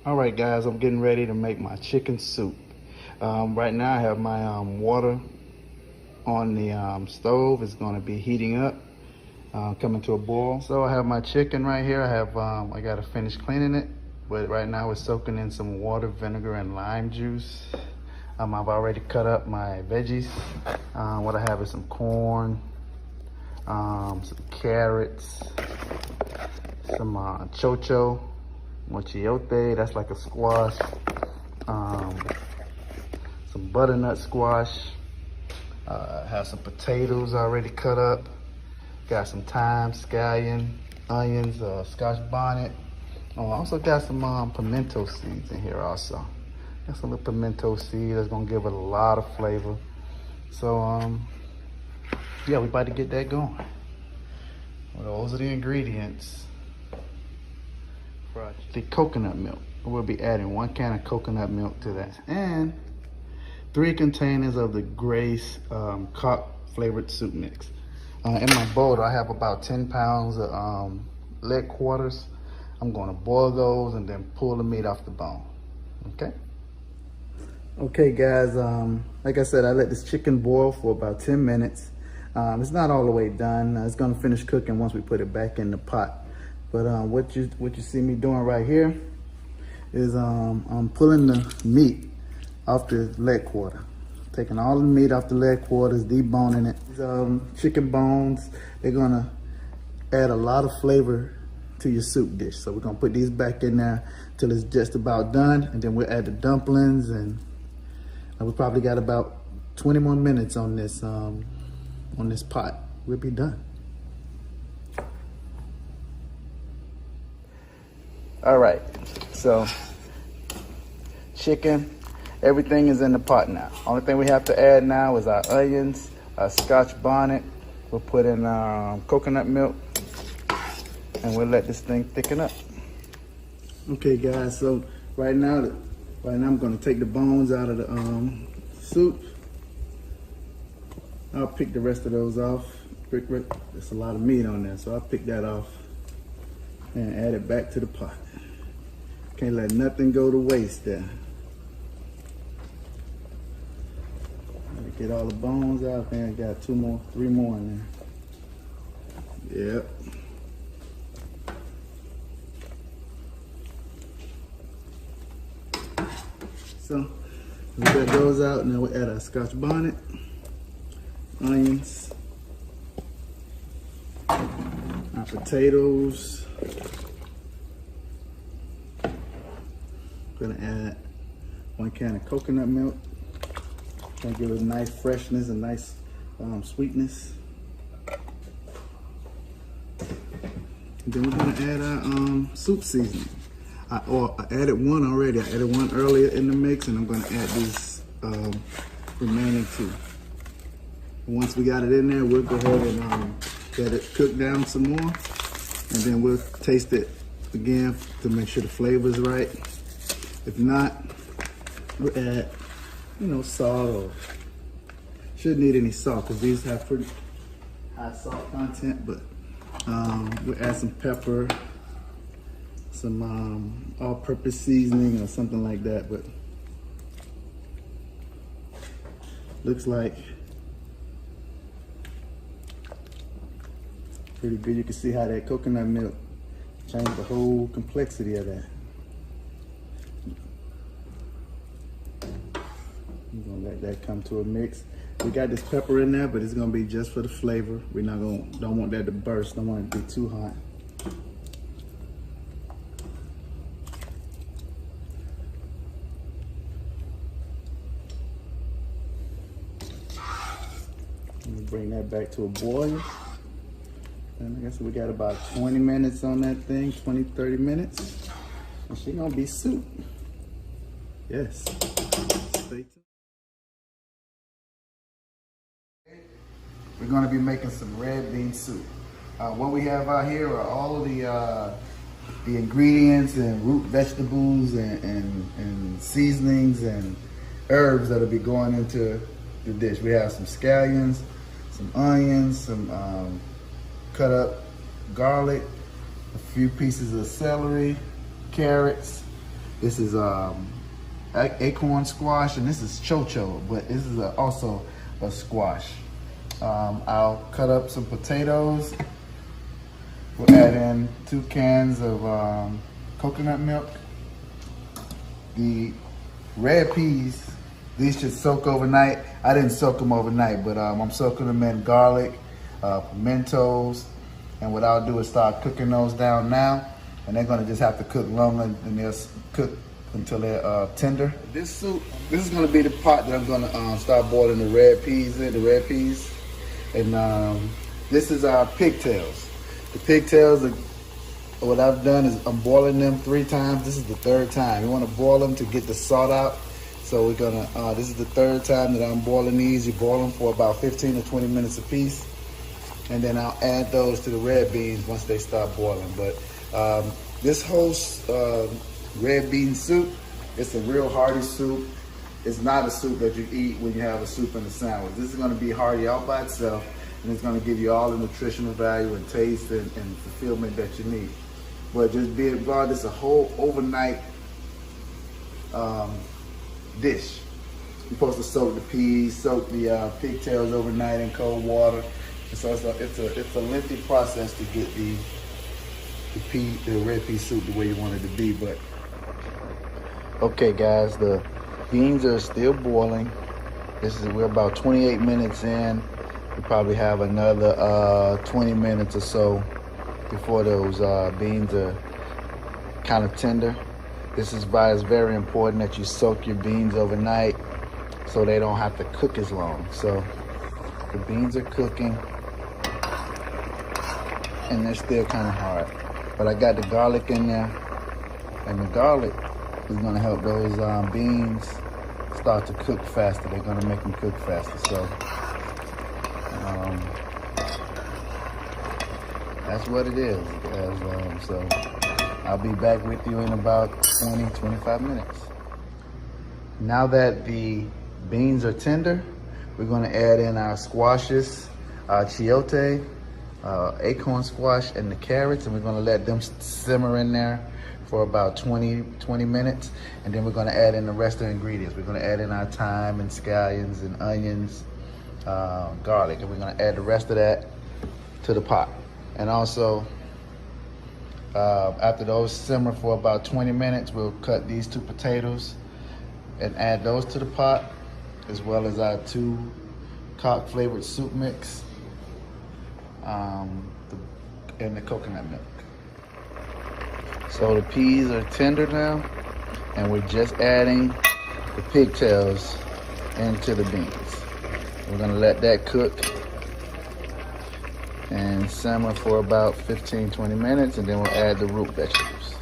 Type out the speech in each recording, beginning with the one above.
All right, guys, I'm getting ready to make my chicken soup. Right now I have my water on the stove. It's going to be heating up, coming to a boil. So I have my chicken right here. I got to finish cleaning it, but right now it's soaking in some water, vinegar, and lime juice. I've already cut up my veggies. What I have is some corn, some carrots, some chocho, mochiote, that's like a squash, some butternut squash, have some potatoes already cut up, got some thyme, scallion, onions, scotch bonnet. Also got some pimento seeds in here also. Got some little pimento seed that's gonna give it a lot of flavor. So yeah, we about to get that going. Well, those are the ingredients. The coconut milk. We'll be adding 1 can of coconut milk to that, and 3 containers of the Grace Cock flavored soup mix. In my bowl, I have about 10 pounds of leg quarters. I'm gonna boil those and then pull the meat off the bone, okay? Okay guys, like I said, I let this chicken boil for about 10 minutes. It's not all the way done. It's gonna finish cooking once we put it back in the pot. But what you see me doing right here is I'm pulling the meat off the leg quarter. Taking all the meat off the leg quarters, deboning it. These chicken bones, they're gonna add a lot of flavor to your soup dish. So we're gonna put these back in there till it's just about done, and then we'll add the dumplings, and we probably got about 20 more minutes on this pot. We'll be done. All right, so chicken, everything is in the pot now. Only thing we have to add now is our onions, our scotch bonnet. We'll put in coconut milk, and we'll let this thing thicken up. Okay guys, so right now I'm gonna take the bones out of the soup. I'll pick the rest of those off. There's a lot of meat on there, so I'll pick that off and add it back to the pot. Can't let nothing go to waste there. Get all the bones out. I think I got 3 more in there. Yep. So we got those out. Now we add our scotch bonnet, onions, our potatoes. Gonna add 1 can of coconut milk. Gonna give it a nice freshness, a nice sweetness. And then we're gonna add our soup seasoning. I added 1 already. I added 1 earlier in the mix, and I'm gonna add these remaining 2. Once we got it in there, we'll go ahead and let it cook down some more, and then we'll taste it again to make sure the flavor's right. If not, we'll add, salt, or shouldn't need any salt because these have pretty high salt content, but we'll add some pepper, some all-purpose seasoning or something like that, but looks like pretty good. You can see how that coconut milk changed the whole complexity of that. I'm gonna let that come to a mix. We got this pepper in there, but it's gonna be just for the flavor. We're not don't want that to burst. Don't want it to be too hot. Let me bring that back to a boil. And I guess we got about 20 minutes on that thing, 20, 30 minutes. And she's gonna be soup. Yes. Stay tuned. We're gonna be making some red bean soup. What we have out here are all of the ingredients and root vegetables and seasonings and herbs that'll be going into the dish. We have some scallions, some onions, some cut up garlic, a few pieces of celery, carrots. This is acorn squash, and this is chocho, but this is also a squash. I'll cut up some potatoes. We'll add in 2 cans of coconut milk. The red peas, these should soak overnight. I didn't soak them overnight, but I'm soaking them in garlic, pimentos, and what I'll do is start cooking those down now, and they're gonna just have to cook longer, and they'll cook until they're tender. This soup, this is gonna be the pot that I'm gonna start boiling the red peas in, and this is our pigtails. The pigtails, what I've done is I'm boiling them 3 times. This is the 3rd time. You wanna boil them to get the salt out. So we're gonna, this is the 3rd time that I'm boiling these. You boil them for about 15 to 20 minutes a piece. And then I'll add those to the red beans once they start boiling. But this whole red bean soup, it's a real hearty soup. It's not a soup that you eat when you have a soup and a sandwich. This is gonna be hearty all by itself, and it's gonna give you all the nutritional value and taste and fulfillment that you need. But just be advised, it's a whole overnight dish. You're supposed to soak the peas, soak the pigtails overnight in cold water. And so it's a lengthy process to get the red pea soup the way you want it to be. But okay, guys, the beans are still boiling. We're about 28 minutes in. We probably have another 20 minutes or so before those beans are kind of tender. This is why it's very important that you soak your beans overnight so they don't have to cook as long. So the beans are cooking and they're still kind of hard. But I got the garlic in there, and the garlic is gonna help those beans start to cook faster. They're gonna make them cook faster. So that's what it is. So I'll be back with you in about 20-25 minutes. Now that the beans are tender, we're gonna add in our squashes, our chayote, acorn squash, and the carrots, and we're gonna let them simmer in there for about 20 minutes, and then we're gonna add in the rest of the ingredients. We're gonna add in our thyme and scallions and onions, garlic, and we're gonna add the rest of that to the pot. And also, after those simmer for about 20 minutes, we'll cut these 2 potatoes and add those to the pot, as well as our 2 Coq flavored soup mix, and the coconut milk. So the peas are tender now, and we're just adding the pigtails into the beans. We're gonna let that cook and simmer for about 15-20 minutes, and then we'll add the root vegetables.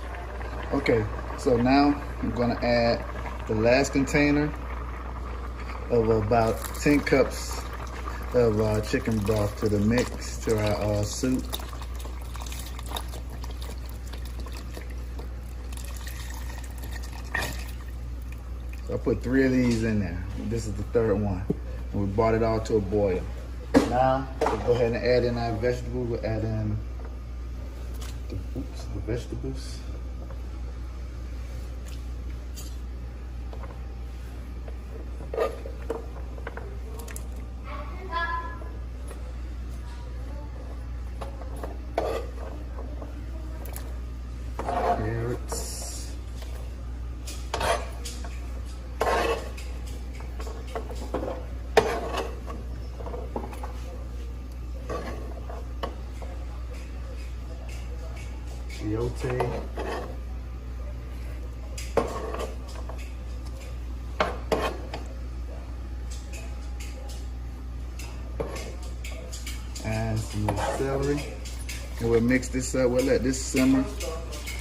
Okay, so now I'm gonna add the last container of about 10 cups of chicken broth to the mix, to our soup. So I put 3 of these in there. This is the 3rd one. And we brought it all to a boil. Now, we'll go ahead and add in our vegetables. We'll add in the vegetables. Carrots. Chayote. And some more celery. And we'll mix this up. We'll let this simmer.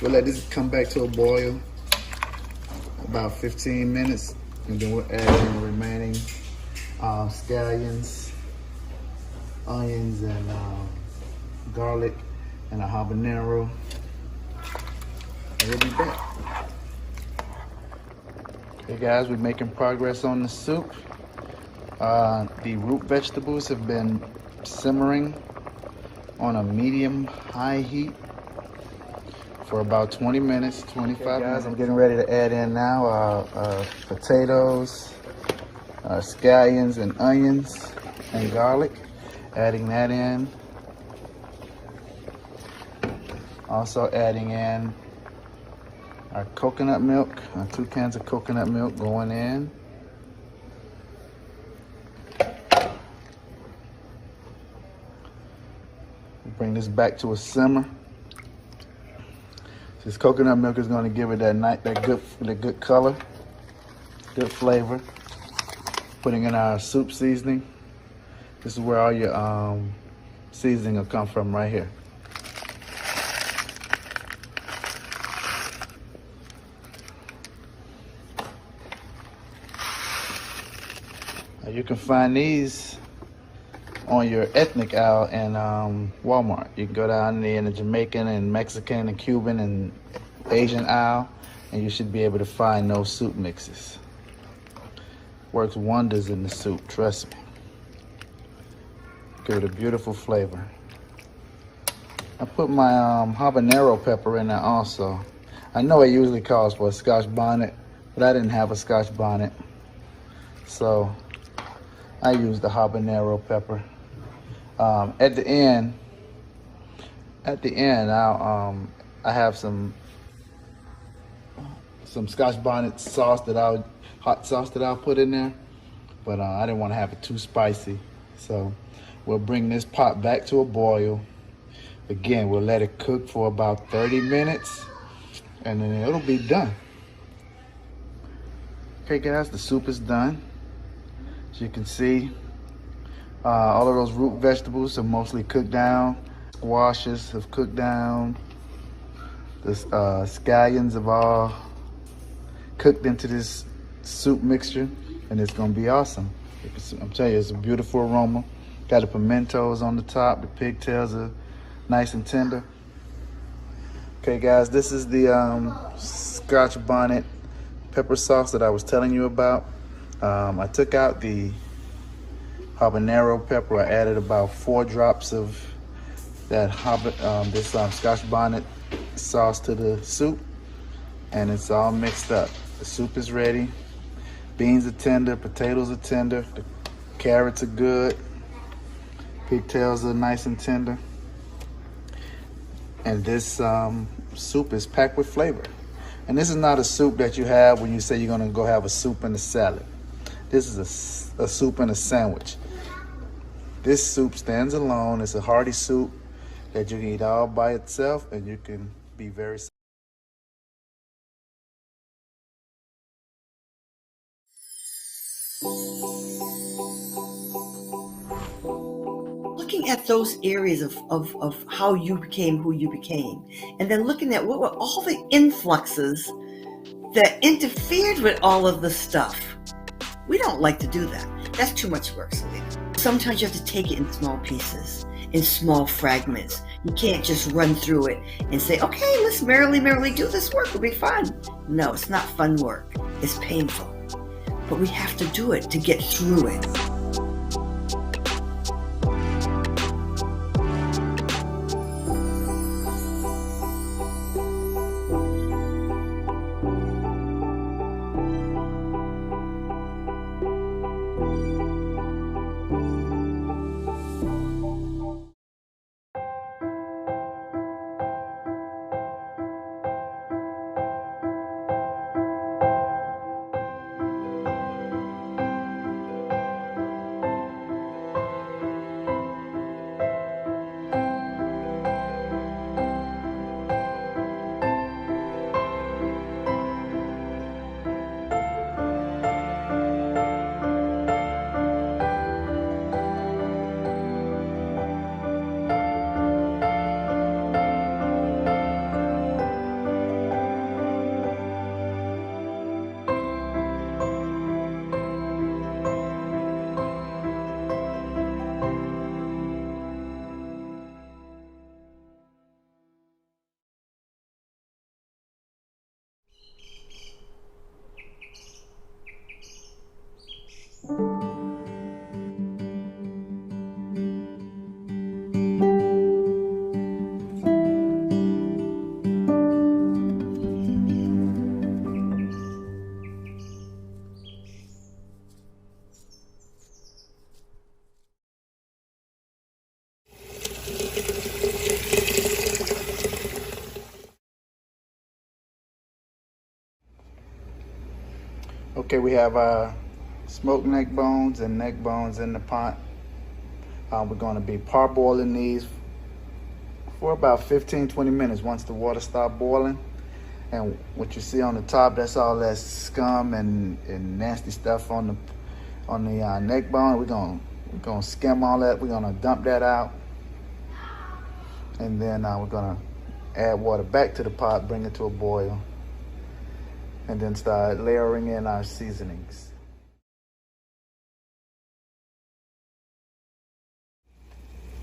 We'll let this come back to a boil about 15 minutes, and then we'll add in the remaining scallions, onions, and garlic, and a habanero. And we'll be back. Hey guys, we're making progress on the soup. The root vegetables have been simmering on a medium-high heat for about 20 minutes, 25 minutes. I'm getting ready to add in now potatoes, scallions and onions and garlic. Adding that in. Also adding in our coconut milk, 2 cans of coconut milk going in. Bring this back to a simmer. This coconut milk is going to give it that good color, good flavor. Putting in our soup seasoning. This is where all your seasoning will come from right here. Now you can find these on your ethnic aisle in Walmart. You can go down there in the Jamaican and Mexican and Cuban and Asian aisle, and you should be able to find those soup mixes. Works wonders in the soup, trust me. Give it a beautiful flavor. I put my habanero pepper in there also. I know it usually calls for a Scotch bonnet, but I didn't have a Scotch bonnet, so I used the habanero pepper. At the end, I have some Scotch bonnet sauce hot sauce that I'll put in there, but I didn't want to have it too spicy, so we'll bring this pot back to a boil. Again, we'll let it cook for about 30 minutes, and then it'll be done. Okay, guys, the soup is done. As you can see, all of those root vegetables are mostly cooked down. Squashes have cooked down. The scallions have all cooked into this soup mixture, and it's gonna be awesome. I'm telling you, it's a beautiful aroma. Got the pimentos on the top. The pigtails are nice and tender. Okay, guys, this is the Scotch bonnet pepper sauce that I was telling you about. I took out the habanero pepper. I added about 4 drops of that Scotch bonnet sauce to the soup, and it's all mixed up. The soup is ready. Beans are tender, potatoes are tender, the carrots are good, pigtails are nice and tender, and this soup is packed with flavor. And this is not a soup that you have when you say you're gonna go have a soup and a salad. This is a soup and a sandwich. This soup stands alone. It's a hearty soup that you can eat all by itself, and you can be very looking at those areas of how you became who you became, and then looking at what were all the influxes that interfered with all of the stuff. We don't like to do that. That's too much work, Selena. Sometimes you have to take it in small pieces, in small fragments. You can't just run through it and say, okay, let's merrily do this work. It'll be fun. No, it's not fun work. It's painful. But we have to do it to get through it. Okay, we have our smoked neck bones and neck bones in the pot. We're going to be parboiling these for about 15-20 minutes once the water starts boiling. And what you see on the top, that's all that scum and nasty stuff on the neck bone. We're gonna skim all that. We're gonna dump that out, and then we're gonna add water back to the pot, bring it to a boil, and then start layering in our seasonings.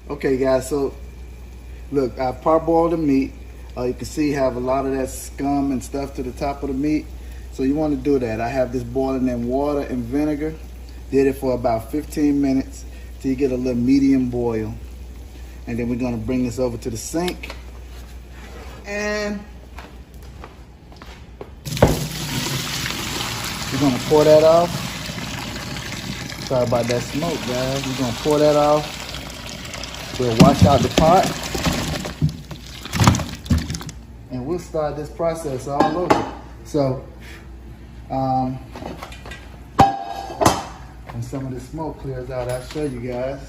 Okay, guys. So look, I parboiled the meat. You can see have a lot of that scum and stuff to the top of the meat. So you want to do that. I have this boiling in water and vinegar. Did it for about 15 minutes till you get a little medium boil. And then we're going to bring this over to the sink. And we're going to pour that off. Sorry about that smoke, guys. We're going to pour that off. We'll wash out the pot. And we'll start this process all over. So, when some of the smoke clears out, I'll show you guys.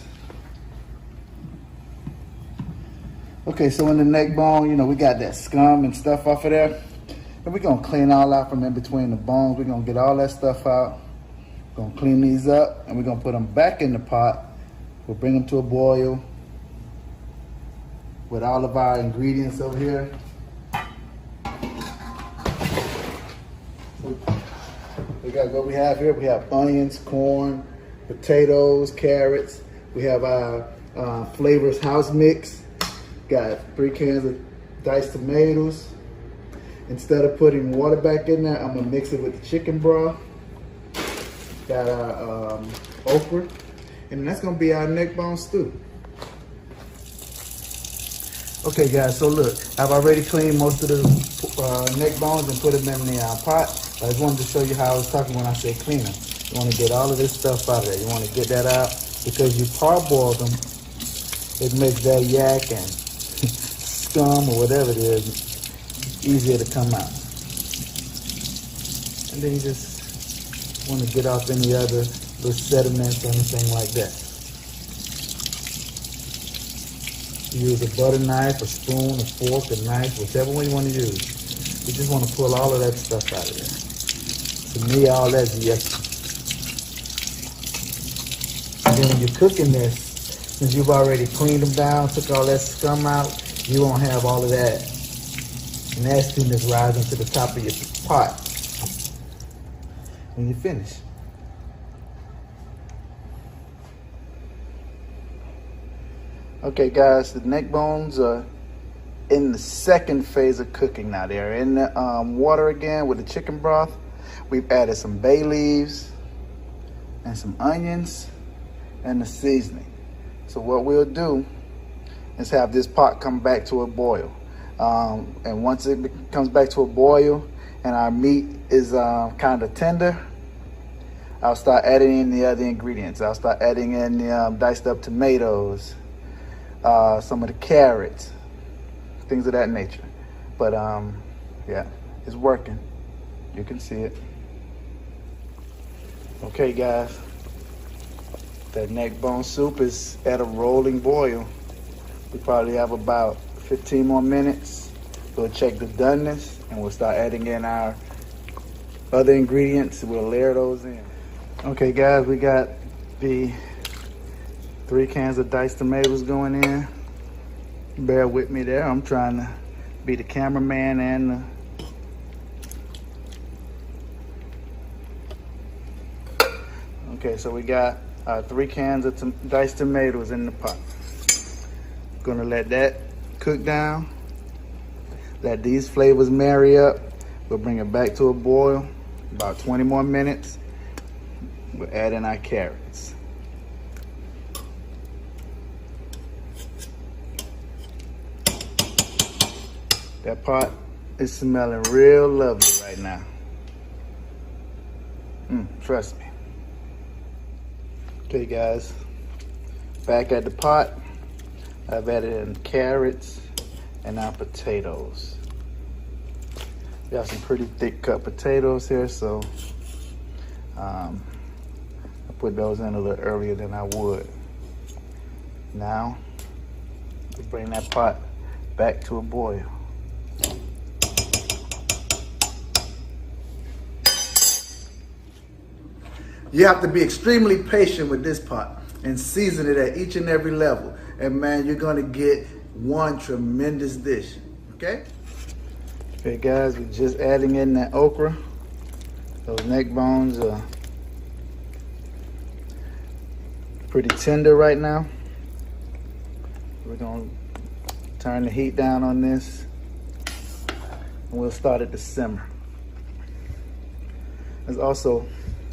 Okay, so in the neck bone, you know, we got that scum and stuff off of there. And we're gonna clean all out from in between the bones. We're gonna get all that stuff out. We're gonna clean these up, and we're gonna put them back in the pot. We'll bring them to a boil with all of our ingredients over here. We got what we have here. We have onions, corn, potatoes, carrots. We have our Flavors house mix. Got 3 cans of diced tomatoes. Instead of putting water back in there, I'm gonna mix it with the chicken broth. Got our okra, and that's gonna be our neck bone stew. Okay, guys. So look, I've already cleaned most of the neck bones and put them in the pot. I just wanted to show you how I was talking when I said clean them. You want to get all of this stuff out of there. You want to get that out because you parboil them. It makes that yak and scum or whatever it is easier to come out. And then you just want to get off any other little sediments or anything like that. You use a butter knife, a spoon, a fork, a knife, whichever one you want to use. You just want to pull all of that stuff out of there. To me, all that's yucky. And then when you're cooking this, since you've already cleaned them down, took all that scum out, you won't have all of that nastiness rising to the top of your pot when you finish. Okay, guys, the neck bones are in the second phase of cooking now. They're in the water again with the chicken broth. We've added some bay leaves and some onions and the seasoning. So what we'll do is have this pot come back to a boil. And once it comes back to a boil and our meat is kind of tender, I'll start adding in the other ingredients. I'll start adding in the diced up tomatoes, some of the carrots, things of that nature. But yeah, it's working. You can see it. Okay, guys, that neck bone soup is at a rolling boil. We probably have about 15 more minutes. We'll check the doneness and we'll start adding in our other ingredients. We'll layer those in. Okay, guys, we got the 3 cans of diced tomatoes going in. Bear with me there. I'm trying to be the cameraman and the okay, so we got 3 cans of diced tomatoes in the pot. Gonna let that cook down. Let these flavors marry up. We'll bring it back to a boil. About 20 more minutes. We'll add in our carrots. That pot is smelling real lovely right now. Trust me. Okay, guys, back at the pot. I've added in carrots and our potatoes. Got some pretty thick cut potatoes here, so I put those in a little earlier than I would. Now, we bring that pot back to a boil. You have to be extremely patient with this pot and season it at each and every level. And man, you're gonna get one tremendous dish, okay? Okay guys, we're just adding in that okra. Those neck bones are pretty tender right now. We're gonna turn the heat down on this and we'll start it to simmer. Let's also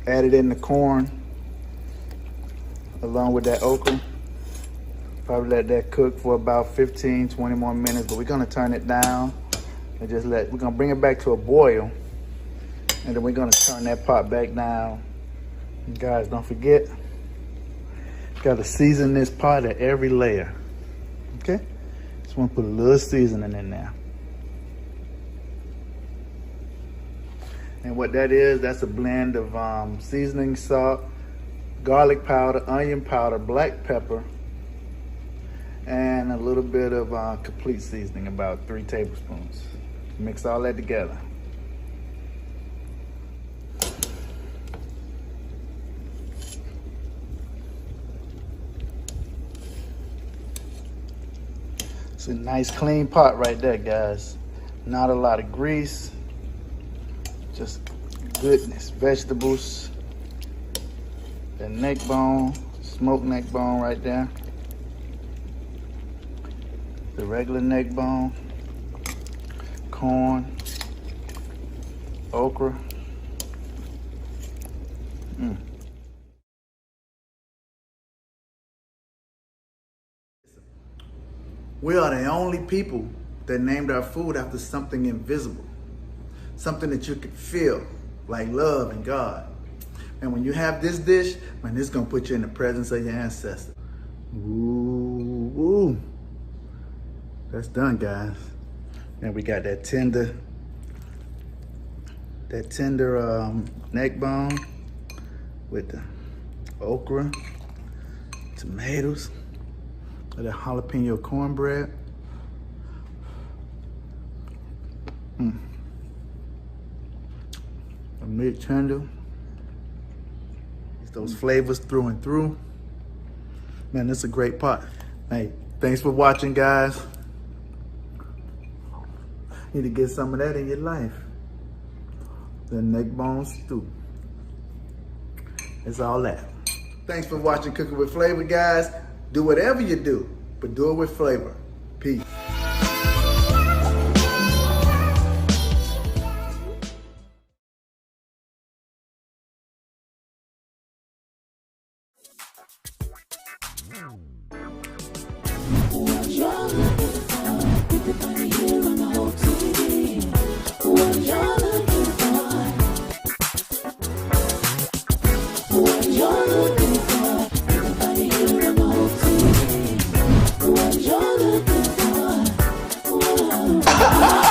add in the corn along with that okra. Probably let that cook for about 15, 20 more minutes, but we're gonna turn it down and we're gonna bring it back to a boil, and then we're gonna turn that pot back down. And guys, don't forget, gotta season this pot at every layer, okay? Just wanna put a little seasoning in there. And what that is, that's a blend of seasoning salt, garlic powder, onion powder, black pepper, and a little bit of complete seasoning, about 3 tablespoons. Mix all that together. It's a nice clean pot right there, guys. Not a lot of grease, just goodness. Vegetables, the neck bone, smoked neck bone right there. The regular neck bone, corn, okra. We are the only people that named our food after something invisible, something that you could feel, like love and God. And when you have this dish, man, this is gonna put you in the presence of your ancestors. Ooh, ooh. That's done, guys. And we got that tender neck bone with the okra, tomatoes, and that jalapeno cornbread. A meat tender. Those flavors through and through. Man, this is a great pot. Hey, thanks for watching, guys. Need to get some of that in your life. The neck bone stew. It's all that. Thanks for watching Cooking with Flavor, guys. Do whatever you do, but do it with flavor. Peace. Ha ha!